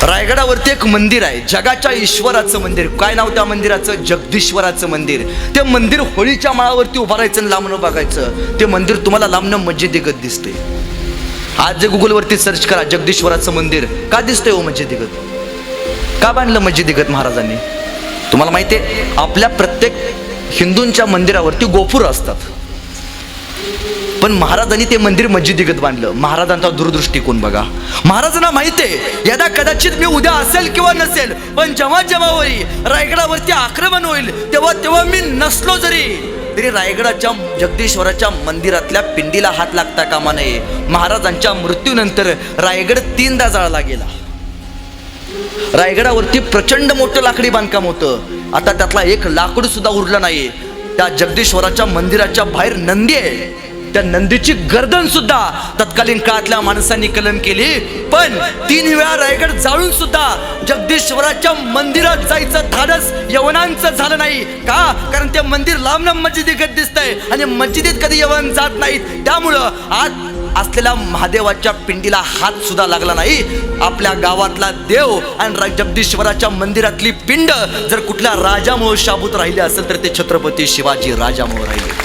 रायगडावरती एक मंदिर आहे, जगाच्या ईश्वराचं मंदिर. काय नाव त्या मंदिराचं? जगदीश्वराचं मंदिर. ते मंदिर होळीच्या माळावरती उभं राहायचं आणि लांबणं बघायचं. ते मंदिर तुम्हाला लांबणं मस्जिदीगत दिसते. आज जे गुगलवरती सर्च करा जगदीश्वराचं मंदिर, का दिसतंय हो मस्जिदीगत? का बांधलं मस्जिदीगत महाराजांनी? तुम्हाला माहिती आहे, आपल्या प्रत्येक हिंदूंच्या मंदिरावरती गोपुर असतात, पण महाराजांनी ते मंदिर मस्जिदीगत बांधलं. महाराजांचा दूरदृष्टिकोन बघा. महाराजांना माहिती आहे यदा कदाचित मी उद्या असेल किंवा नसेल, पण जेव्हा जेव्हा होईल रायगडावरती आक्रमण होईल तेव्हा तेव्हा मी नसलो तरी रायगडाच्या जगदीश्वराच्या मंदिरातल्या पिंडीला हात लागता कामा नये. महाराजांच्या मृत्यूनंतर रायगड 3दा जाळला गेला. रायगडावरती प्रचंड मोठं लाकडी बांधकाम होतं, आता त्यातला एक लाकूड सुद्धा उरलं नाही. त्या जगदीश्वराच्या मंदिराच्या बाहेर नंदी आहे, त्या नंदीची गर्दन सुद्धा तत्कालीन काळातल्या माणसांनी कलन केली. पण 3 वेळा रायगड जाळून सुद्धा जगदीश्वराच्या मंदिरात जायचं धाडस यवनांचं झालं नाही. का? कारण ते मंदिर लांबनं मस्जिदीगत दिसतंय आणि मस्जिदीत कधी यवन जात नाहीत. त्यामुळं आज असलेल्या महादेवाच्या पिंडीला हात सुद्धा लागला नाही. आपल्या गावातला देव आणि जगदीश्वराच्या मंदिरातली पिंड जर कुठल्या राजामुळे शाबूत राहिली असेल तर ते छत्रपती शिवाजी राजामुळे राहिले.